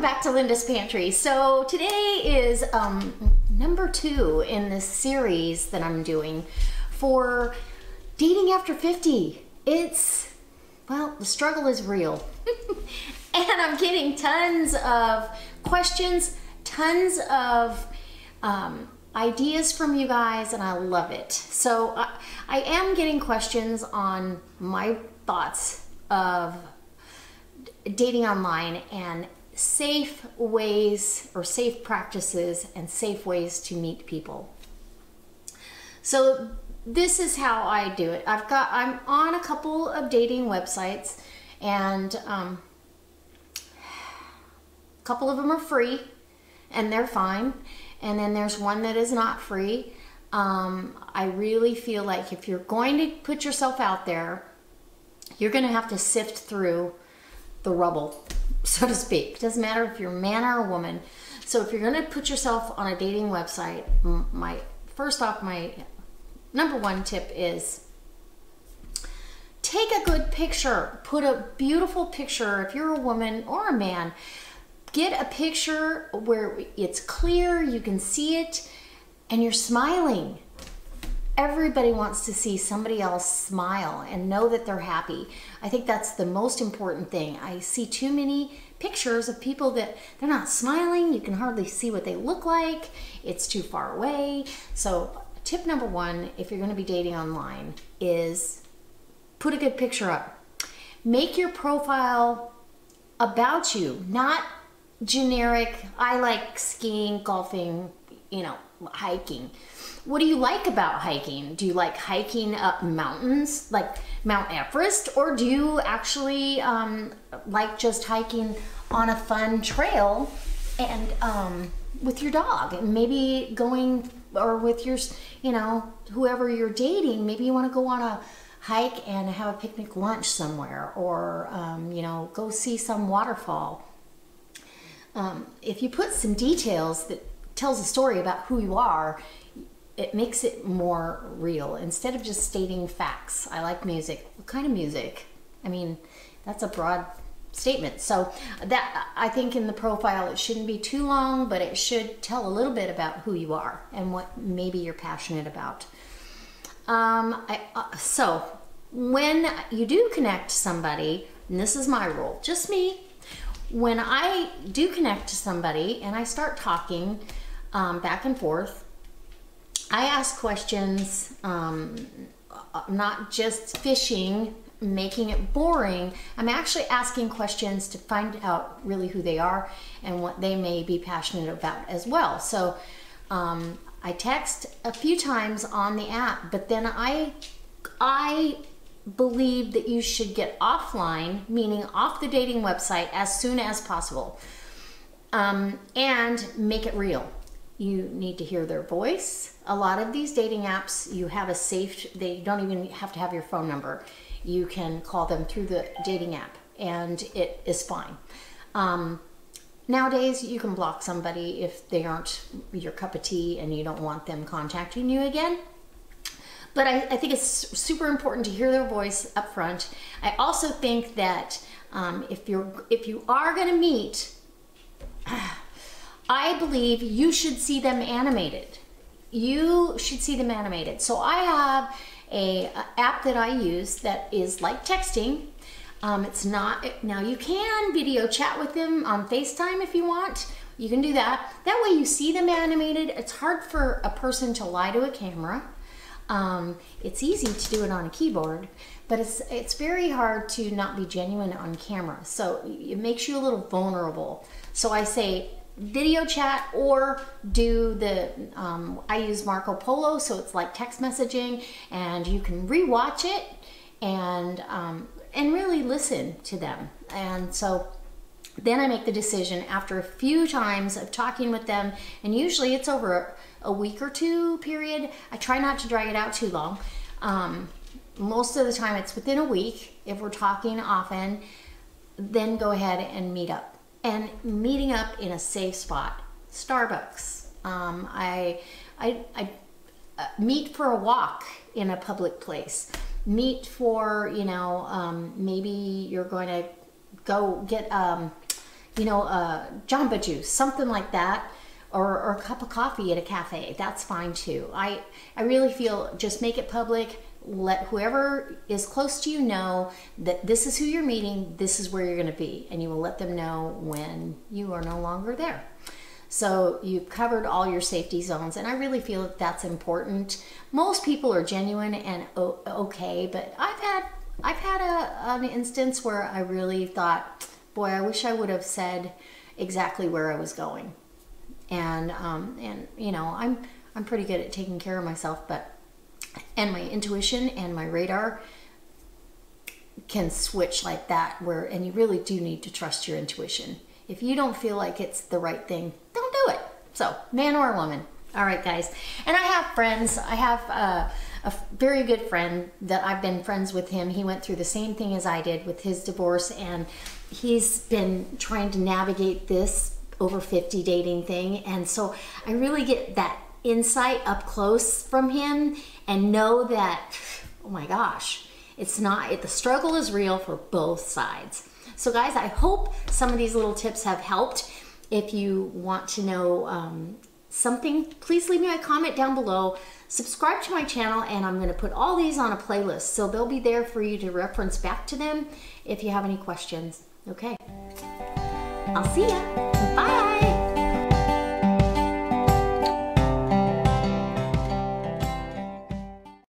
back to Linda's Pantry. So today is number 2 in this series that I'm doing for dating after 50. Well, the struggle is real. And I'm getting tons of questions, tons of ideas from you guys, and I love it. So I am getting questions on my thoughts of dating online and safe ways or safe practices and safe ways to meet people. So this is how I do it. I'm on a couple of dating websites, and a couple of them are free and they're fine. And then there's one that is not free. I really feel like if you're going to put yourself out there, you're going to have to sift through the rubble, so to speak. It doesn't matter if you're a man or a woman. So if you're going to put yourself on a dating website, my number 1 tip is take a good picture. Put a beautiful picture. If you're a woman or a man, get a picture where it's clear, you can see it, and you're smiling. Everybody wants to see somebody else smile and know that they're happy. I think that's the most important thing. I see too many pictures of people that they're not smiling. You can hardly see what they look like. It's too far away. So tip number 1, if you're going to be dating online, is put a good picture up. Make your profile about you, not generic, I like skiing, golfing, hiking. What do you like about hiking? Do you like hiking up mountains like Mount Everest, or do you actually like just hiking on a fun trail and with your dog, and maybe going, or with your, whoever you're dating, maybe you want to go on a hike and have a picnic lunch somewhere, or go see some waterfall. If you put some details that tells a story about who you are, it makes it more real instead of just stating facts. I like music. What kind of music? I mean, that's a broad statement. So that, I think in the profile, it shouldn't be too long, but it should tell a little bit about who you are and what maybe you're passionate about. So when you do connect to somebody, and this is my rule, just me, when I do connect to somebody and I start talking back and forth, I ask questions, not just fishing, making it boring. I'm actually asking questions to find out really who they are and what they may be passionate about as well. So I text a few times on the app, but then I believe that you should get offline, meaning off the dating website, as soon as possible, and make it real. You need to hear their voice. A lot of these dating apps, you have a safe, they don't even have to have your phone number. You can call them through the dating app and it is fine. Nowadays, you can block somebody if they aren't your cup of tea and you don't want them contacting you again. But I think it's super important to hear their voice up front. I also think that if you are going to meet, I believe you should see them animated. You should see them animated. So I have a app that I use that is like texting. It's not, now you can video chat with them on FaceTime if you want. You can do that. That way you see them animated. It's hard for a person to lie to a camera. It's easy to do it on a keyboard, but it's very hard to not be genuine on camera. So it makes you a little vulnerable. So I say video chat, or do the, I use Marco Polo, so it's like text messaging, and you can rewatch it and really listen to them. And so then I make the decision after a few times of talking with them, and usually it's over a week or 2 period. I try not to drag it out too long. Most of the time it's within a week. If we're talking often, then go ahead and meet up. And meeting up in a safe spot, Starbucks. I meet for a walk in a public place. Meet for, maybe you're going to go get you know, Jamba Juice, something like that, or a cup of coffee at a cafe. That's fine too. I really feel just make it public. Let whoever is close to you know that this is who you're meeting, this is where you're going to be, and you will let them know when you are no longer there. So you've covered all your safety zones, and I really feel that that's important. Most people are genuine and okay, but I've had an instance where I really thought, boy, I wish I would have said exactly where I was going. And you know, I'm pretty good at taking care of myself, and my intuition and my radar can switch like that, and you really do need to trust your intuition. If you don't feel like it's the right thing, don't do it. So, man or woman. All right, guys. And I have friends. I have a very good friend that I've been friends with him. He went through the same thing as I did with his divorce, and he's been trying to navigate this over 50 dating thing. And so I really get that insight up close from him and know that, oh my gosh, the struggle is real for both sides. So guys, I hope some of these little tips have helped. If you want to know something, please leave me a comment down below. Subscribe to my channel, and I'm going to put all these on a playlist, so they'll be there for you to reference back to them if you have any questions. Okay, I'll see ya. Bye.